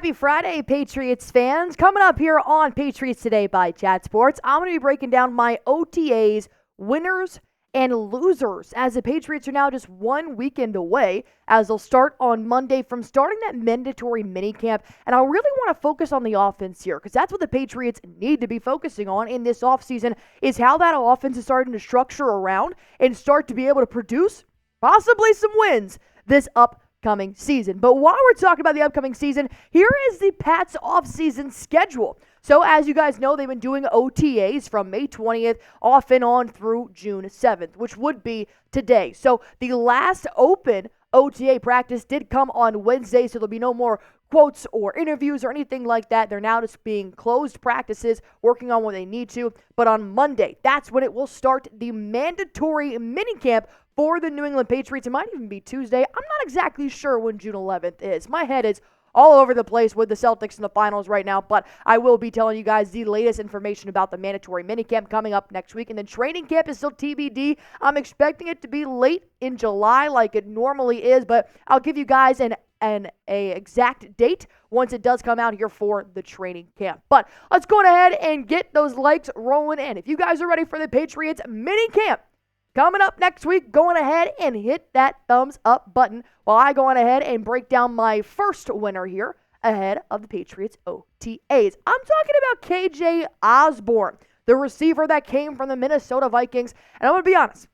Happy Friday, Patriots fans. Coming up here on Patriots Today by Chat Sports, I'm going to be breaking down my OTAs, winners and losers, as the Patriots are now just 1 weekend away, as they'll start on Monday from starting that mandatory minicamp. And I really want to focus on the offense here, because that's what the Patriots need to be focusing on in this offseason, is how that offense is starting to structure around and start to be able to produce possibly some wins this upcoming season. But while we're talking about the upcoming season, here is the Pats offseason schedule. So as you guys know, they've been doing OTAs from May 20th off and on through June 7th, which would be today. So the last open OTA practice did come on Wednesday, so there'll be no more quotes or interviews or anything like that. They're now just being closed practices, working on what they need to. But on Monday, that's when it will start the mandatory minicamp for the New England Patriots. It might even be Tuesday. I'm not exactly sure when June 11th is. My head is all over the place with the Celtics in the finals right now, but I will be telling you guys the latest information about the mandatory minicamp coming up next week. And then training camp is still TBD. I'm expecting it to be late in July like it normally is, but I'll give you guys an exact date once it does come out here for the training camp. But let's go ahead and get those likes rolling in. If you guys are ready for the Patriots minicamp coming up next week, going ahead and hit that thumbs up button while I go on ahead and break down my first winner here ahead of the Patriots OTAs. I'm talking about KJ Osborn, the receiver that came from the Minnesota Vikings. And I'm going to be honest,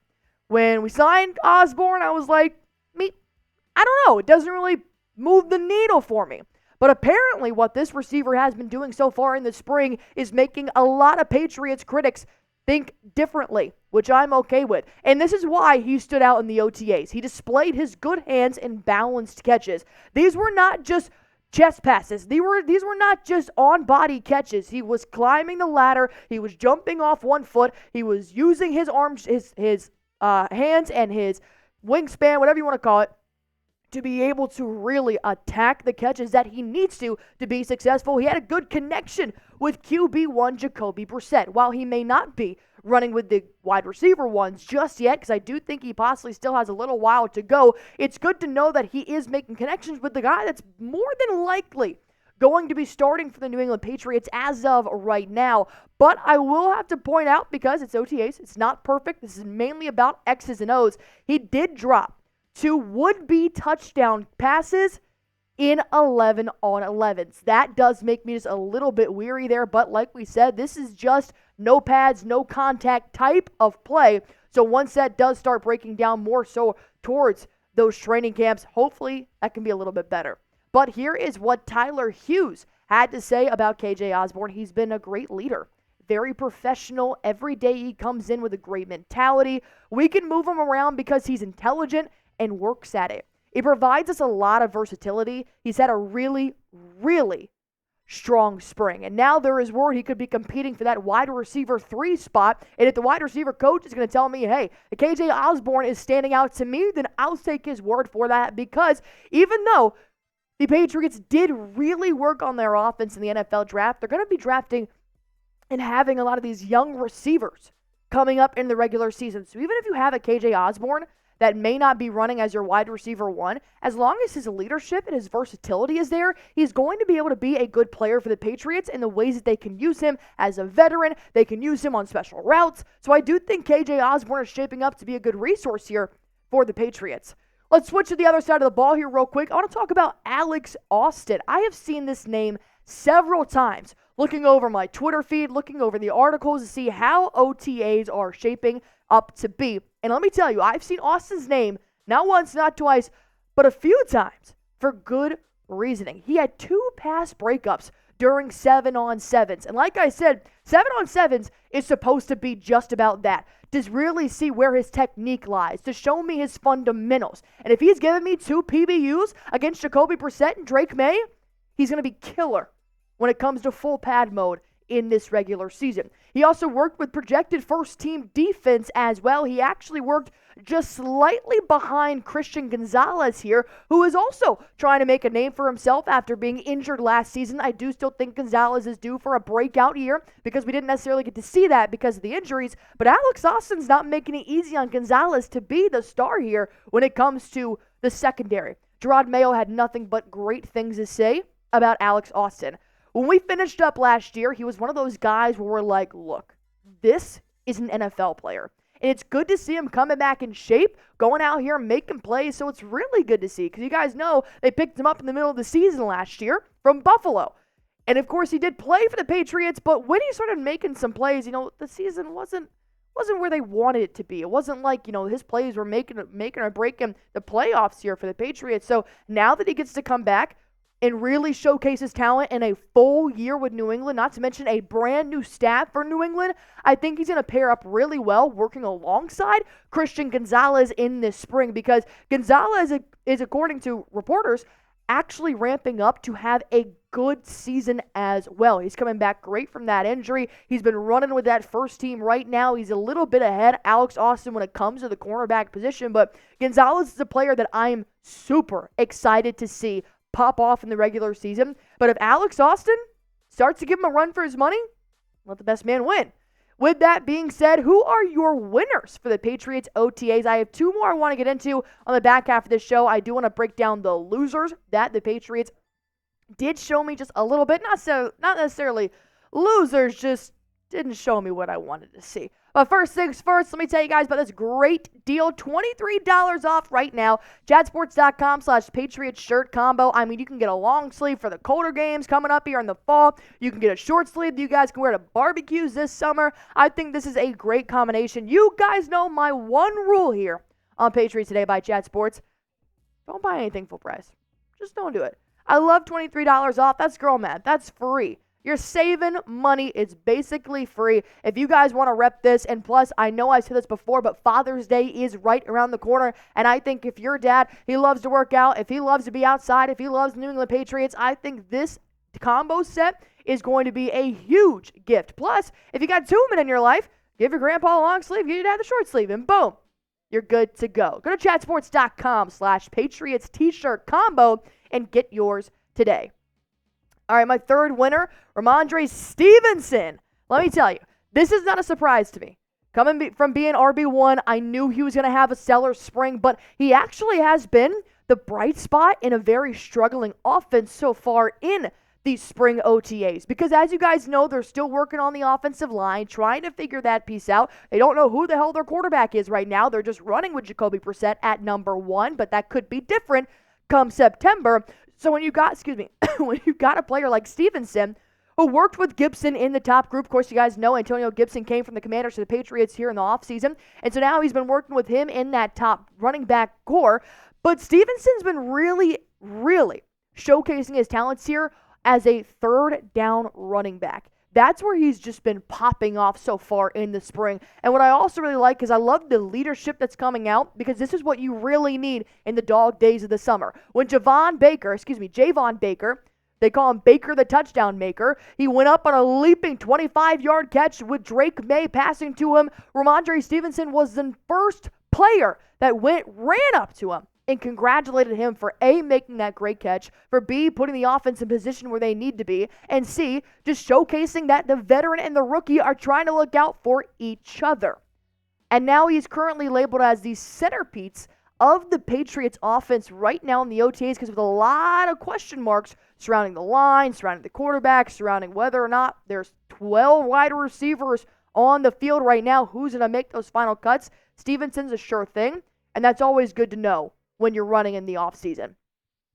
when we signed Osborn, I was like, I don't know. It doesn't really move the needle for me. But apparently what this receiver has been doing so far in the spring is making a lot of Patriots critics think differently, which I'm okay with. And this is why he stood out in the OTAs. He displayed his good hands and balanced catches. These were not just chest passes. These were not just on-body catches. He was climbing the ladder. He was jumping off one foot. He was using his arms, his hands and his wingspan, whatever you want to call it, to be able to really attack the catches that he needs to be successful. He had a good connection with QB1 Jacoby Brissett. While he may not be running with the wide receiver ones just yet, because I do think he possibly still has a little while to go, it's good to know that he is making connections with the guy that's more than likely going to be starting for the New England Patriots as of right now. But I will have to point out, because it's OTAs, it's not perfect, this is mainly about X's and O's, he did drop 2 would-be touchdown passes in 11 on 11s. That does make me just a little bit weary there, but like we said, this is just no pads, no contact type of play. So once that does start breaking down more so towards those training camps, hopefully that can be a little bit better. But here is what Tyler Hughes had to say about KJ Osborn. He's been a great leader. Very professional. Every day he comes in with a great mentality. We can move him around because he's intelligent and works at it. It provides us a lot of versatility. He's had a really, really strong spring. And now there is word he could be competing for that wide receiver 3 spot. And if the wide receiver coach is going to tell me, hey, KJ Osborn is standing out to me, then I'll take his word for that, because even though the Patriots did really work on their offense in the NFL draft, they're going to be drafting and having a lot of these young receivers coming up in the regular season. So even if you have a KJ Osborn that may not be running as your wide receiver 1, as long as his leadership and his versatility is there, he's going to be able to be a good player for the Patriots in the ways that they can use him as a veteran. They can use him on special routes. So I do think KJ Osborn is shaping up to be a good resource here for the Patriots. Let's switch to the other side of the ball here real quick. I want to talk about Alex Austin. I have seen this name several times, looking over my Twitter feed, looking over the articles to see how OTAs are shaping up to be. And let me tell you, I've seen Austin's name not once, not twice, but a few times for good reasoning. He had 2 pass breakups during 7-on-7s. And like I said, 7-on-7s is supposed to be just about that, to really see where his technique lies, to show me his fundamentals. And if he's giving me 2 PBUs against Jacoby Brissett and Drake Maye, he's going to be killer when it comes to full pad mode in this regular season. He also worked with projected first-team defense as well. He actually worked just slightly behind Christian Gonzalez here, who is also trying to make a name for himself after being injured last season. I do still think Gonzalez is due for a breakout year, because we didn't necessarily get to see that because of the injuries. But Alex Austin's not making it easy on Gonzalez to be the star here when it comes to the secondary. Jerod Mayo had nothing but great things to say about Alex Austin. When we finished up last year, he was one of those guys where we're like, look, this is an NFL player. And it's good to see him coming back in shape, going out here and making plays. So it's really good to see because you guys know they picked him up in the middle of the season last year from Buffalo. And of course, he did play for the Patriots, but when he started making some plays, the season wasn't where they wanted it to be. It wasn't like, his plays were making or breaking the playoffs here for the Patriots. So now that he gets to come back and really showcase his talent in a full year with New England, not to mention a brand new staff for New England, I think he's going to pair up really well working alongside Christian Gonzalez in this spring because Gonzalez is, according to reporters, actually ramping up to have a good season as well. He's coming back great from that injury. He's been running with that first team right now. He's a little bit ahead Alex Austin when it comes to the cornerback position, but Gonzalez is a player that I am super excited to see pop off in the regular season. But if Alex Austin starts to give him a run for his money, let the best man win. With that being said, who are your winners for the Patriots OTAs? I have two more I want to get into on the back half of this show. I do want to break down the losers that the Patriots did show me just a little bit. Not necessarily losers, just didn't show me what I wanted to see. But first things first, let me tell you guys about this great deal. $23 off right now. Jadsports.com/Patriots shirt combo. I mean, you can get a long sleeve for the colder games coming up here in the fall. You can get a short sleeve that you guys can wear to barbecues this summer. I think this is a great combination. You guys know my one rule here on Patriots Today by Chad Sports. Don't buy anything full price. Just don't do it. I love $23 off. That's girl math. That's free. You're saving money. It's basically free. If you guys want to rep this, and plus, I know I said this before, but Father's Day is right around the corner, and I think if your dad, he loves to work out, if he loves to be outside, if he loves the New England Patriots, I think this combo set is going to be a huge gift. Plus, if you got two men in your life, give your grandpa a long sleeve, give your dad the short sleeve, and boom, you're good to go. Go to chatsports.com/Patriots t-shirt combo and get yours today. All right, my third winner, Rhamondre Stevenson. Let me tell you, this is not a surprise to me. Coming from being RB1, I knew he was going to have a stellar spring, but he actually has been the bright spot in a very struggling offense so far in these spring OTAs. Because as you guys know, they're still working on the offensive line, trying to figure that piece out. They don't know who the hell their quarterback is right now. They're just running with Jacoby Brissett at number 1, but that could be different come September. So when you got a player like Stevenson, who worked with Gibson in the top group, of course, you guys know Antonio Gibson came from the Commanders to the Patriots here in the offseason, and so now he's been working with him in that top running back core. But Stevenson's been really, really showcasing his talents here as a third down running back. That's where he's just been popping off so far in the spring. And what I also really like is I love the leadership that's coming out because this is what you really need in the dog days of the summer. When Javon Baker, they call him Baker the touchdown maker, he went up on a leaping 25-yard catch with Drake Maye passing to him. Rhamondre Stevenson was the first player that ran up to him and congratulated him for A, making that great catch, for B, putting the offense in position where they need to be, and C, just showcasing that the veteran and the rookie are trying to look out for each other. And now he's currently labeled as the centerpiece of the Patriots offense right now in the OTAs because with a lot of question marks surrounding the line, surrounding the quarterback, surrounding whether or not there's 12 wide receivers on the field right now, who's going to make those final cuts. Stevenson's a sure thing, and that's always good to know when you're running in the offseason.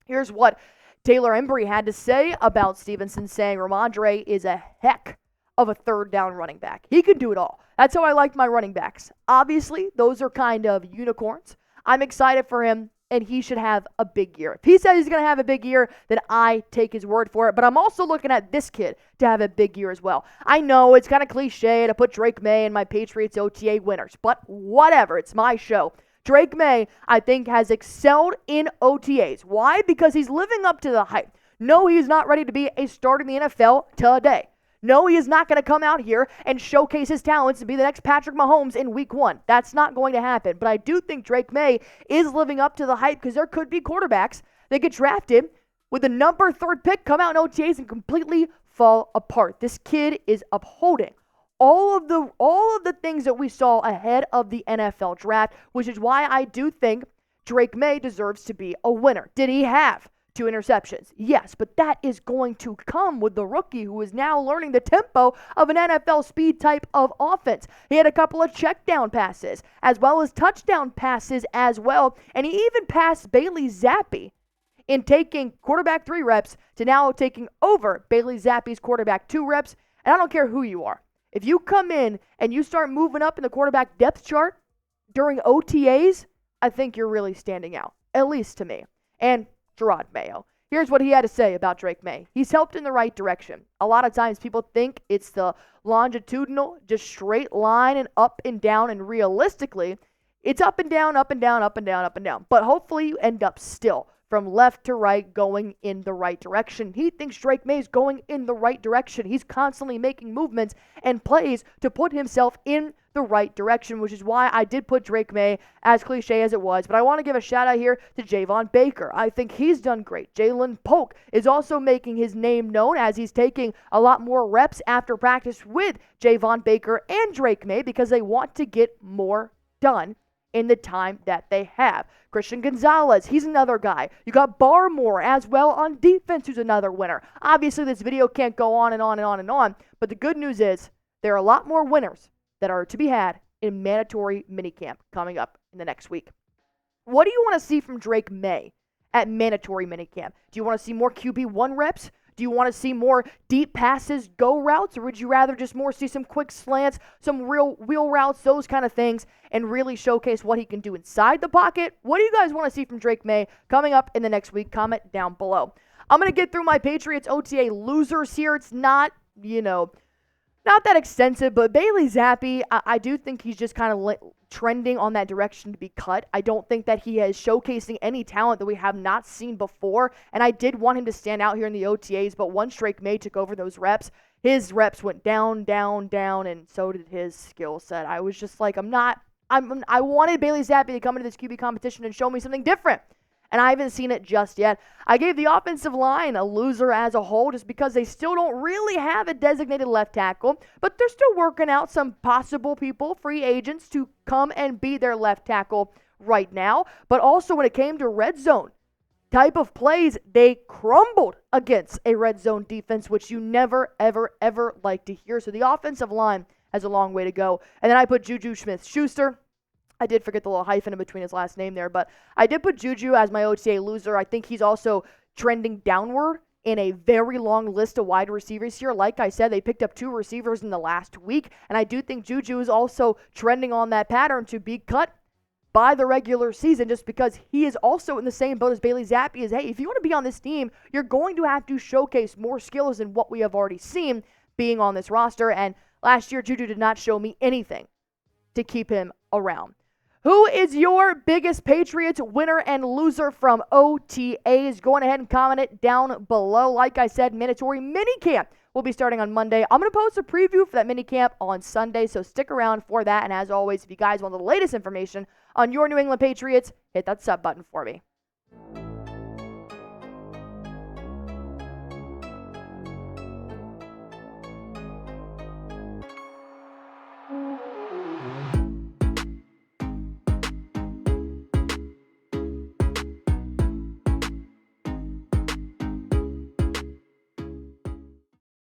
Here's what Taylor Embree had to say about Stevenson, saying Rhamondre is a heck of a third down running back. He can do it all. That's how I like my running backs. Obviously, those are kind of unicorns. I'm excited for him, and he should have a big year. If he says he's going to have a big year, then I take his word for it. But I'm also looking at this kid to have a big year as well. I know it's kind of cliche to put Drake Maye in my Patriots OTA winners, but whatever. It's my show. Drake Maye, I think, has excelled in OTAs. Why? Because he's living up to the hype. No, he's not ready to be a starter in the NFL today. No, he is not going to come out here and showcase his talents and be the next Patrick Mahomes in week 1. That's not going to happen. But I do think Drake Maye is living up to the hype because there could be quarterbacks that get drafted with the number 3 pick, come out in OTAs and completely fall apart. This kid is upholding all of the things that we saw ahead of the NFL draft, which is why I do think Drake Maye deserves to be a winner. Did he have 2 interceptions. Yes, but that is going to come with the rookie who is now learning the tempo of an NFL speed type of offense. He had a couple of check down passes as well as touchdown passes as well, and he even passed Bailey Zappi in taking quarterback 3 reps to now taking over Bailey Zappi's quarterback 2 reps. And I don't care who you are. If you come in and you start moving up in the quarterback depth chart during OTAs, I think you're really standing out, at least to me. And Jerod Mayo. Here's what he had to say about Drake Maye. He's helped in the right direction. A lot of times people think it's the longitudinal, just straight line and up and down, and realistically, it's up and down, up and down, up and down, up and down. But hopefully you end up still from left to right going in the right direction. He thinks Drake Maye is going in the right direction. He's constantly making movements and plays to put himself in the right direction, which is why I did put Drake Maye, as cliche as it was. But I want to give a shout out here to Javon Baker. I think he's done great. Jalen Polk is also making his name known as he's taking a lot more reps after practice with Javon Baker and Drake Maye because they want to get more done in the time that they have. Christian Gonzalez, he's another guy. You got Barmore as well on defense, who's another winner. Obviously, this video can't go on and on and on and on, but the good news is there are a lot more winners that are to be had in mandatory minicamp coming up in the next week. What do you want to see from Drake Maye at mandatory minicamp? Do you want to see more QB1 reps? Do you want to see more deep passes, go routes, or would you rather just more see some quick slants, some real wheel routes, those kind of things, and really showcase what he can do inside the pocket? What do you guys want to see from Drake Maye coming up in the next week? Comment down below. I'm going to get through my Patriots OTA losers here. It's not, not that extensive, but Bailey Zappi, I do think he's just kind of trending on that direction to be cut. I don't think that he is showcasing any talent that we have not seen before, and I did want him to stand out here in the OTAs, but once Drake Maye took over those reps, his reps went down, down, down, and so did his skill set. I was just like, I wanted Bailey Zappi to come into this QB competition and show me something different. And I haven't seen it just yet. I gave the offensive line a loser as a whole just because they still don't really have a designated left tackle, but they're still working out some possible people, free agents, to come and be their left tackle right now. But also when it came to red zone type of plays, they crumbled against a red zone defense, which you never, ever, ever like to hear. So the offensive line has a long way to go. And then I put Juju Smith-Schuster. I did forget the little hyphen in between his last name there, but I did put Juju as my OTA loser. I think he's also trending downward in a very long list of wide receivers here. Like I said, they picked up 2 receivers in the last week, and I do think Juju is also trending on that pattern to be cut by the regular season just because he is also in the same boat as Bailey Zappi is, hey, if you want to be on this team, you're going to have to showcase more skills than what we have already seen being on this roster, and last year Juju did not show me anything to keep him around. Who is your biggest Patriots winner and loser from OTAs? Go on ahead and comment it down below. Like I said, mandatory minicamp will be starting on Monday. I'm going to post a preview for that minicamp on Sunday, so stick around for that. And as always, if you guys want the latest information on your New England Patriots, hit that sub button for me.